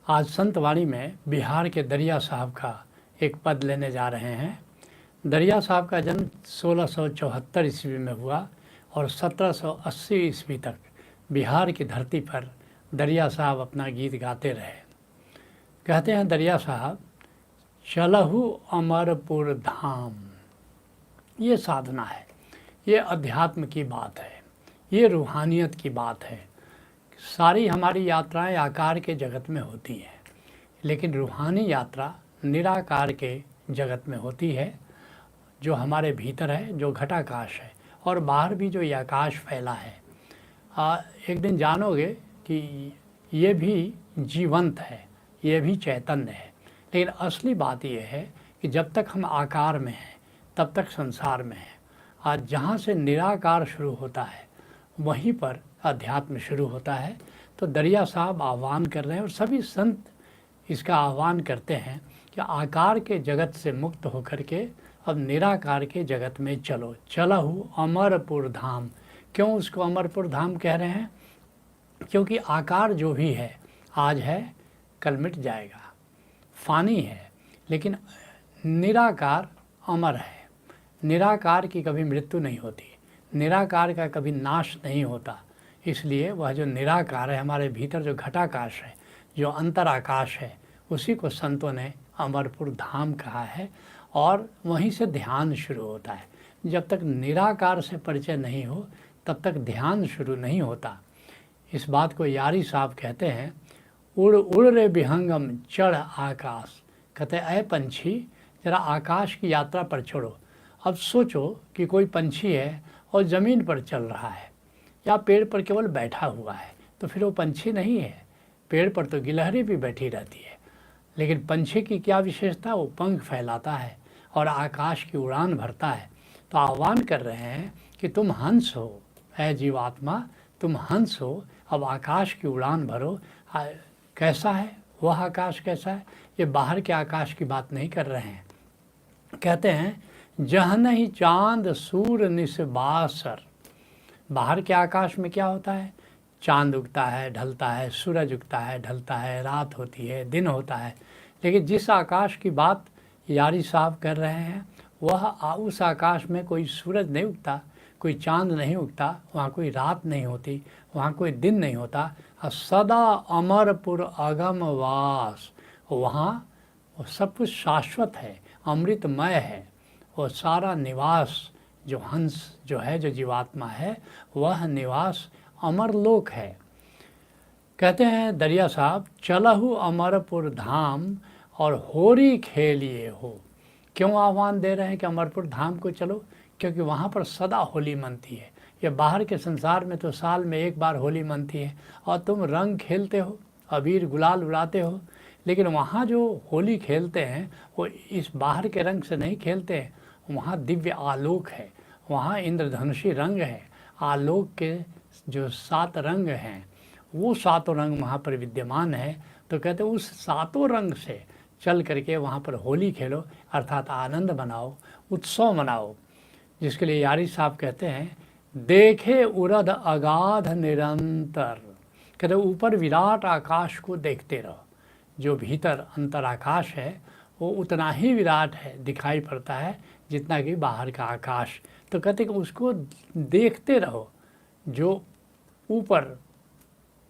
आज संतवाणी में बिहार के दरिया साहब का एक पद लेने जा रहे हैं। दरिया साहब का जन्म 1674 ईस्वी में हुआ और 1780 ईस्वी तक बिहार की धरती पर दरिया साहब अपना गीत गाते रहे। कहते हैं दरिया साहब, चलहु अमरपुर धाम। ये साधना है, ये अध्यात्म की बात है, ये रूहानियत की बात है। सारी हमारी यात्राएं आकार के जगत में होती हैं, लेकिन रूहानी यात्रा निराकार के जगत में होती है, जो हमारे भीतर है, जो घटाकाश है और बाहर भी जो ये आकाश फैला है। एक दिन जानोगे कि ये भी जीवंत है, ये भी चैतन्य है। लेकिन असली बात यह है कि जब तक हम आकार में हैं तब तक संसार में हैं। आज जहाँ से निराकार शुरू होता है वहीं पर अध्यात्म शुरू होता है। तो दरिया साहब आह्वान कर रहे हैं और सभी संत इसका आह्वान करते हैं कि आकार के जगत से मुक्त होकर के अब निराकार के जगत में चलो। चलहु अमरपुर धाम। क्यों उसको अमरपुर धाम कह रहे हैं? क्योंकि आकार जो भी है आज है, कल मिट जाएगा, फानी है, लेकिन निराकार अमर है। निराकार की कभी मृत्यु नहीं होती, निराकार का कभी नाश नहीं होता। इसलिए वह जो निराकार है, हमारे भीतर जो घटाकाश है, जो अंतराकाश है, उसी को संतों ने अमरपुर धाम कहा है। और वहीं से ध्यान शुरू होता है। जब तक निराकार से परिचय नहीं हो तब तक ध्यान शुरू नहीं होता। इस बात को यारी साहब कहते हैं, उड़ उड़ रे विहंगम चढ़ आकाश। कहते ऐ पंछी, जरा आकाश की यात्रा पर छोड़ो। अब सोचो कि कोई पंछी है और ज़मीन पर चल रहा है या पेड़ पर केवल बैठा हुआ है, तो फिर वो पंछी नहीं है। पेड़ पर तो गिलहरी भी बैठी रहती है, लेकिन पंछी की क्या विशेषता? वो पंख फैलाता है और आकाश की उड़ान भरता है। तो आह्वान कर रहे हैं कि तुम हंस हो, ऐ जीवात्मा, तुम हंस हो, अब आकाश की उड़ान भरो। कैसा है वह आकाश? कैसा है? ये बाहर के आकाश की बात नहीं कर रहे हैं। कहते हैं जह नहीं चांद सूर निस्बासर। बाहर के आकाश में क्या होता है? चांद उगता है, ढलता है, सूरज उगता है, ढलता है, रात होती है, दिन होता है। लेकिन जिस आकाश की बात यारी साहब कर रहे हैं वह उस आकाश में कोई सूरज नहीं उगता, कोई चांद नहीं उगता, वहाँ कोई रात नहीं होती, वहाँ कोई दिन नहीं होता। सदा अमरपुर अगम वास। वहाँ वो सब कुछ शाश्वत है, अमृतमय है। वो सारा निवास जो हंस जो है, जो जीवात्मा है, वह निवास अमरलोक है। कहते हैं दरिया साहब, चलहु अमरपुर धाम और होरी खेलिए हो। क्यों आह्वान दे रहे हैं कि अमरपुर धाम को चलो? क्योंकि वहाँ पर सदा होली मनती है। ये बाहर के संसार में तो साल में एक बार होली मनती है और तुम रंग खेलते हो, अबीर गुलाल उड़ाते हो, लेकिन वहाँ जो होली खेलते हैं वो इस बाहर के रंग से नहीं खेलते हैं। वहाँ दिव्य आलोक है, वहाँ इंद्रधनुषी रंग है, आलोक के जो 7 रंग हैं वो 7 रंग वहाँ पर विद्यमान है। तो कहते हैं उस 7 रंग से चल करके वहाँ पर होली खेलो, अर्थात आनंद मनाओ, उत्सव मनाओ। जिसके लिए यारी साहब कहते हैं देखे उरद अगाध निरंतर। कहते ऊपर विराट आकाश को देखते रहो। जो भीतर अंतराकाश है वो उतना ही विराट है, दिखाई पड़ता है जितना कि बाहर का आकाश। तो कहते कि उसको देखते रहो, जो ऊपर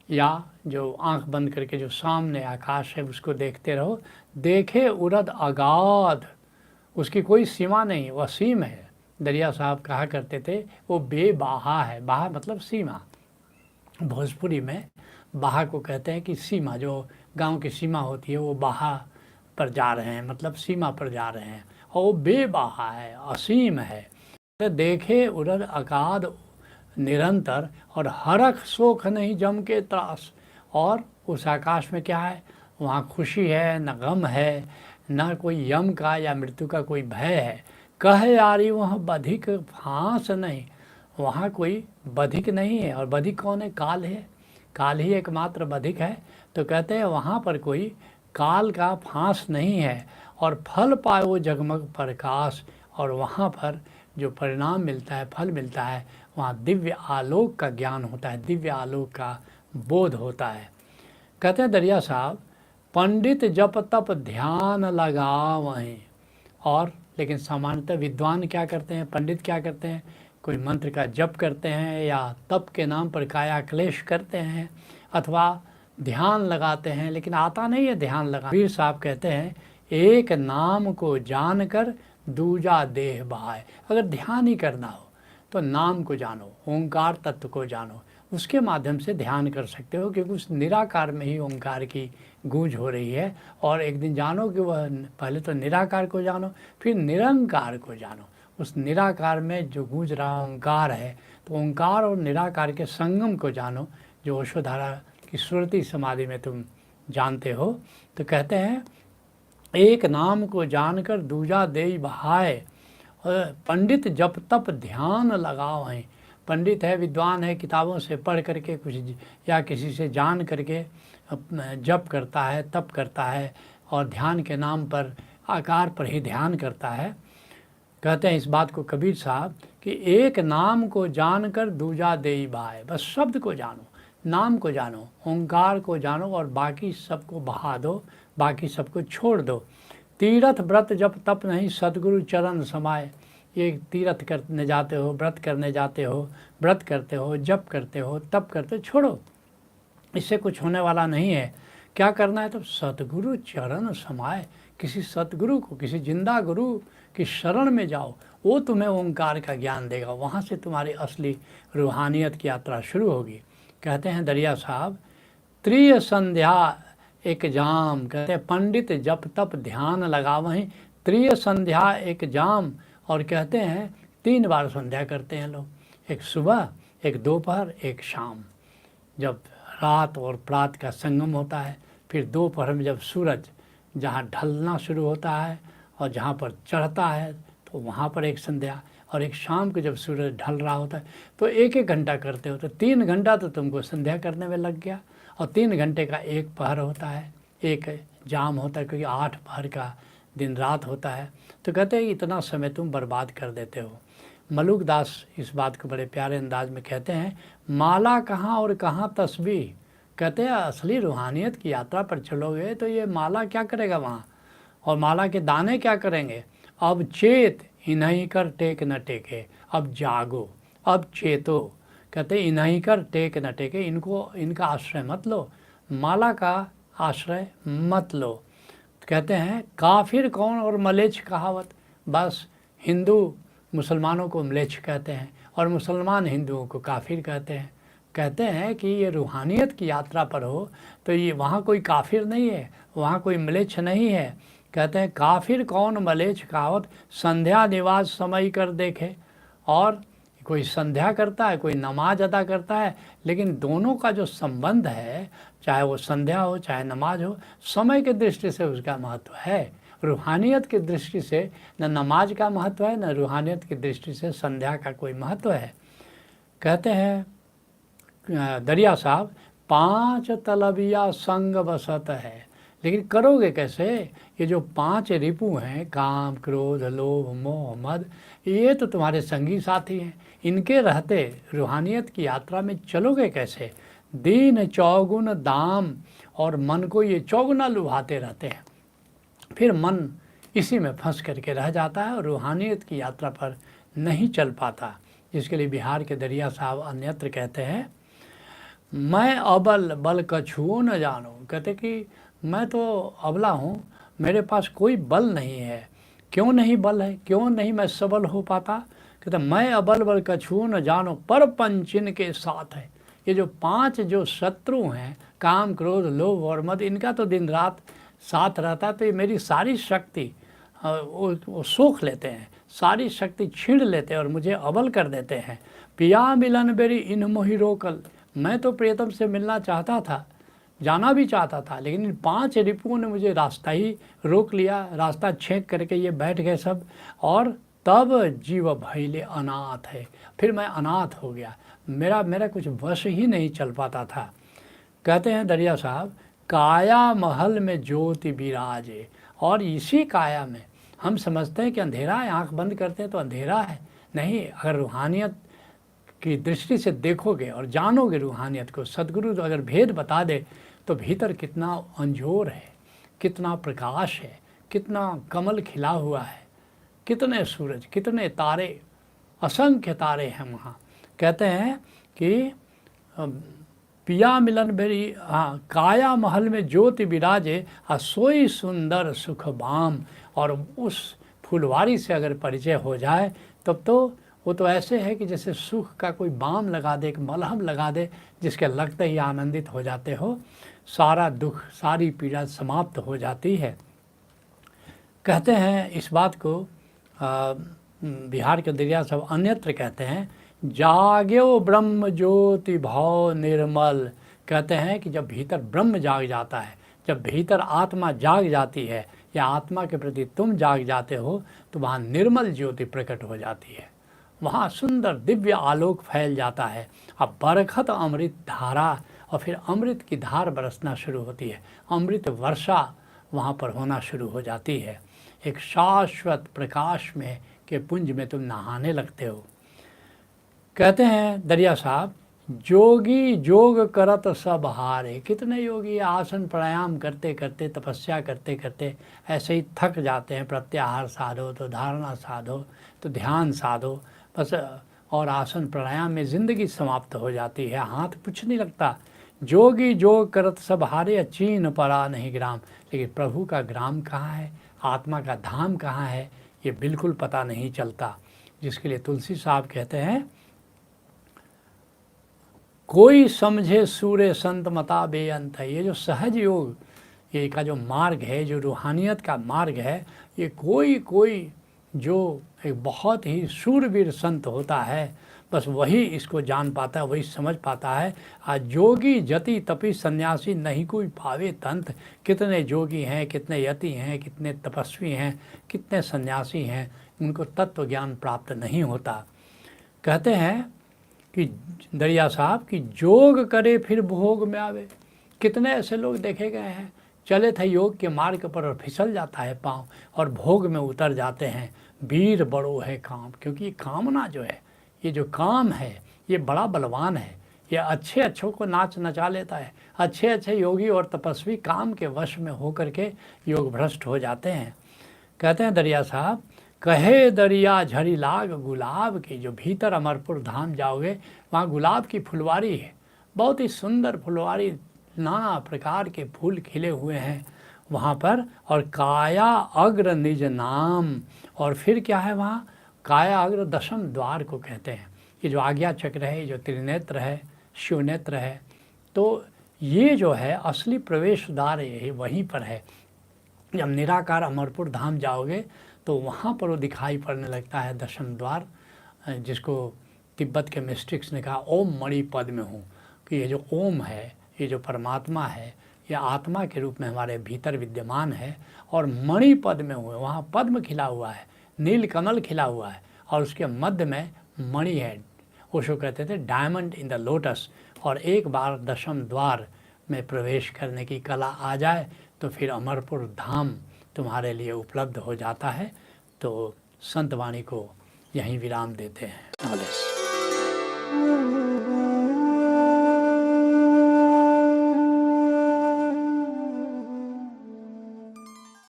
या जो आंख बंद करके जो सामने आकाश है उसको देखते रहो। देखे उरद अगाध, उसकी कोई सीमा नहीं, वह असीम है। दरिया साहब कहा करते थे वो बेबाहा है। बाहा मतलब सीमा। भोजपुरी में बाहा को कहते हैं कि सीमा, जो गांव की सीमा होती है वो बाहा पर जा रहे हैं, मतलब सीमा पर जा रहे हैं। और वो बेबाहा है, असीम है। तो देखे उरद अगाध निरंतर और हरख शोक नहीं जम के त्रास। और उस आकाश में क्या है? वहाँ खुशी है, न गम है, न कोई यम का या मृत्यु का कोई भय है। कहे यारी वहाँ बधिक फांस नहीं। वहाँ कोई बधिक नहीं है। और बधिक कौन है? काल है। काल ही एकमात्र बधिक है। तो कहते हैं वहाँ पर कोई काल का फांस नहीं है। और फल पाओ जगमग प्रकाश। और वहाँ पर जो परिणाम मिलता है, फल मिलता है, वहाँ दिव्य आलोक का ज्ञान होता है, दिव्य आलोक का बोध होता है। कहते हैं दरिया साहब, पंडित जप तप ध्यान लगावहीं। और लेकिन सामान्यतः विद्वान क्या करते हैं, पंडित क्या करते हैं, कोई मंत्र का जप करते हैं या तप के नाम पर काया क्लेश करते हैं अथवा ध्यान लगाते हैं, लेकिन आता नहीं है ध्यान लगा। कबीर साहब कहते हैं एक नाम को जानकर दूजा देह बहाए। अगर ध्यान ही करना हो तो नाम को जानो, ओंकार तत्व को जानो, उसके माध्यम से ध्यान कर सकते हो, क्योंकि उस निराकार में ही ओंकार की गूंज हो रही है। और एक दिन जानो कि वह पहले तो निराकार को जानो, फिर निरंकार को जानो। उस निराकार में जो गूंज रहा ओंकार है, तो ओंकार और निराकार के संगम को जानो, जो ओशोधारा की सुरती समाधि में तुम जानते हो। तो कहते हैं एक नाम को जानकर दूजा देई बहाए, पंडित जप तप ध्यान लगाओ हैं। पंडित है, विद्वान है, किताबों से पढ़ करके कुछ या किसी से जान करके जप करता है, तप करता है और ध्यान के नाम पर आकार पर ही ध्यान करता है। कहते हैं इस बात को कबीर साहब कि एक नाम को जानकर दूजा देई बहाए। बस शब्द को जानो, नाम को जानो, ओंकार को जानो और बाकी सबको बहा दो, बाकी सबको छोड़ दो। तीर्थ व्रत जप तप नहीं सतगुरु चरण समाए। ये तीर्थ करने जाते हो, व्रत करने जाते हो, व्रत करते हो, जप करते हो, तप करते हो, छोड़ो, इससे कुछ होने वाला नहीं है। क्या करना है तो सतगुरु चरण समाए, किसी सतगुरु को, किसी जिंदा गुरु की शरण में जाओ, वो तुम्हें ओंकार का ज्ञान देगा, वहाँ से तुम्हारी असली रूहानियत की यात्रा शुरू होगी। कहते हैं दरिया साहब त्रिय संध्या एक जाम, कहते हैं पंडित जप तप ध्यान लगावहीं, त्रिय संध्या एक जाम। और कहते हैं 3 बार संध्या करते हैं लोग, एक सुबह, एक दोपहर, एक शाम। जब रात और प्रात का संगम होता है, फिर दोपहर में जब सूरज जहाँ ढलना शुरू होता है और जहाँ पर चढ़ता है तो वहाँ पर एक संध्या, और एक शाम को जब सूरज ढल रहा होता है तो 1-1 घंटा करते हो, तो 3 घंटा तो तुमको संध्या करने में लग गया। और 3 घंटे का एक पहर होता है, एक जाम होता है, क्योंकि 8 पहर का दिन रात होता है। तो कहते हैं इतना समय तुम बर्बाद कर देते हो। मलुक दास इस बात को बड़े प्यारे अंदाज में कहते हैं, माला कहाँ और कहाँ तस्बीह। कहते हैं असली रूहानियत की यात्रा पर चलोगे तो ये माला क्या करेगा वहाँ, और माला के दाने क्या करेंगे। अब चेत इन्हीं कर टेक न टेके, अब जागो, अब चेतो। कहते इन्हीं कर टेक न टेके, इनका आश्रय मत लो, माला का आश्रय मत लो। कहते हैं काफिर कौन और मलेच्छ कहावत। बस हिंदू मुसलमानों को मलेच्छ कहते हैं और मुसलमान हिंदुओं को काफिर कहते हैं। कहते हैं कि ये रूहानियत की यात्रा पर हो तो ये वहाँ कोई काफिर नहीं है, वहाँ कोई मलेच्छ नहीं है। कहते हैं काफिर कौन मलेच्छ कहावत, संध्या निवाज समय कर देखे। और कोई संध्या करता है, कोई नमाज अदा करता है, लेकिन दोनों का जो संबंध है, चाहे वो संध्या हो चाहे नमाज हो, समय के दृष्टि से उसका महत्व है। रूहानियत की दृष्टि से न नमाज का महत्व है, न रूहानियत की दृष्टि से संध्या का कोई महत्व है। कहते हैं दरिया साहब 5 तलबिया संग बसत है, लेकिन करोगे कैसे। ये जो 5 रिपु हैं, काम क्रोध लोभ मोह मद, ये तो तुम्हारे संगी साथी हैं, इनके रहते रूहानियत की यात्रा में चलोगे कैसे। दीन चौगुन दाम, और मन को ये चौगुना लुभाते रहते हैं, फिर मन इसी में फंस करके रह जाता है और रूहानियत की यात्रा पर नहीं चल पाता। जिसके लिए बिहार के दरिया साहब अन्यत्र कहते हैं, मैं अबल बल कछुओ न जानो। कहते कि मैं तो अबला हूँ, मेरे पास कोई बल नहीं है। क्यों नहीं बल है, क्यों नहीं मैं सबल हो पाता। कहते मैं अबल बल कछुओ न जानो, पर पंचिन के साथ है। ये जो 5 जो शत्रु हैं, काम क्रोध लोभ और मद, इनका तो दिन रात साथ रहता है, तो ये मेरी सारी शक्ति वो सोख लेते हैं, सारी शक्ति छीन लेते हैं और मुझे अबल कर देते हैं। पिया मिलन बेरी इन मोहि रोकल। मैं तो प्रियतम से मिलना चाहता था, जाना भी चाहता था, लेकिन इन 5 रिपुओं ने मुझे रास्ता ही रोक लिया, रास्ता छेक करके ये बैठ गए सब, और तब जीव भैले अनाथ है। फिर मैं अनाथ हो गया, मेरा कुछ वश ही नहीं चल पाता था। कहते हैं दरिया साहब काया महल में ज्योति विराजे, और इसी काया में हम समझते हैं कि अंधेरा है, आँख बंद करते हैं तो अंधेरा है। नहीं, अगर रूहानियत की दृष्टि से देखोगे और जानोगे रूहानियत को, सदगुरु तो अगर भेद बता दे तो भीतर कितना अंजोर है, कितना प्रकाश है, कितना कमल खिला हुआ है, कितने सूरज, कितने तारे, असंख्य तारे हैं वहाँ। कहते हैं कि पिया मिलन बेरी, हाँ, काया महल में ज्योति विराजे सोई सुंदर सुख बाम। और उस फुलवारी से अगर परिचय हो जाए तब तो वो तो ऐसे है कि जैसे सुख का कोई बाम लगा दे, एक मलहम लगा दे, जिसके लगते ही आनंदित हो जाते हो, सारा दुख, सारी पीड़ा समाप्त हो जाती है। कहते हैं इस बात को बिहार के दरिया सब अन्यत्र कहते हैं, जाग्यो ब्रह्म ज्योति भाव निर्मल। कहते हैं कि जब भीतर ब्रह्म जाग जाता है, जब भीतर आत्मा जाग जाती है या आत्मा के प्रति तुम जाग जाते हो, तो वहाँ निर्मल ज्योति प्रकट हो जाती है, वहाँ सुंदर दिव्य आलोक फैल जाता है। अब बरखत अमृत धारा, और फिर अमृत की धार बरसना शुरू होती है, अमृत वर्षा वहाँ पर होना शुरू हो जाती है। एक शाश्वत प्रकाश में के पुंज में तुम नहाने लगते हो। कहते हैं दरिया साहब, जोगी जोग करत सब हारे। कितने योगी आसन प्राणायाम करते करते, तपस्या करते करते ऐसे ही थक जाते हैं। प्रत्याहार साधो तो धारणा साधो तो ध्यान साधो, बस, और आसन प्राणायाम में ज़िंदगी समाप्त हो जाती है, हाथ कुछ नहीं लगता। जोगी जोग करत सब हारे, चीन परा नहीं ग्राम। लेकिन प्रभु का ग्राम कहाँ है, आत्मा का धाम कहाँ है, ये बिल्कुल पता नहीं चलता। जिसके लिए तुलसी साहब कहते हैं, कोई समझे सूर्य संत मता बेअंत है। ये जो सहज योग, ये का जो मार्ग है, जो रूहानियत का मार्ग है, ये कोई जो एक बहुत ही शूरवीर संत होता है, बस वही इसको जान पाता है, वही समझ पाता है। आज जोगी जति तपी सन्यासी नहीं कोई पावे तंत्र। कितने जोगी हैं, कितने यति हैं, कितने तपस्वी हैं, कितने सन्यासी हैं, उनको तत्व ज्ञान प्राप्त नहीं होता। कहते हैं कि दरिया साहब कि जोग करे फिर भोग में आवे। कितने ऐसे लोग देखे गए हैं, चले थे योग के मार्ग पर और फिसल जाता है पाँव और भोग में उतर जाते हैं। वीर बड़ो है काम, क्योंकि कामना जो है, ये जो काम है, ये बड़ा बलवान है। ये अच्छे अच्छों को नाच नचा लेता है। अच्छे अच्छे योगी और तपस्वी काम के वश में होकर के योग भ्रष्ट हो जाते हैं। कहते हैं दरिया साहब, कहे दरिया झरी लाग गुलाब की। जो भीतर अमरपुर धाम जाओगे, वहाँ गुलाब की फुलवारी है, बहुत ही सुंदर फुलवारी, नाना प्रकार के फूल खिले हुए हैं वहाँ पर। और काया अग्र निज नाम, और फिर क्या है वहाँ, काया अग्र दशम द्वार को कहते हैं। ये जो आज्ञा चक्र है, जो त्रिनेत्र है, शिवनेत्र है, तो ये जो है असली प्रवेश द्वार यही वहीं पर है। जब निराकार अमरपुर धाम जाओगे तो वहाँ पर वो दिखाई पड़ने लगता है दशम द्वार, जिसको तिब्बत के मिस्टिक्स ने कहा ओम मणि पद में हूँ, कि ये जो ओम है, ये जो परमात्मा है, ये आत्मा के रूप में हमारे भीतर विद्यमान है और मणि पद में हुए। वहाँ पद्म खिला हुआ है, नील कमल खिला हुआ है, और उसके मध्य में मणि है। उसको कहते थे डायमंड इन द लोटस। और एक बार दशम द्वार में प्रवेश करने की कला आ जाए तो फिर अमरपुर धाम तुम्हारे लिए उपलब्ध हो जाता है। तो संत वाणी को यहीं विराम देते हैं।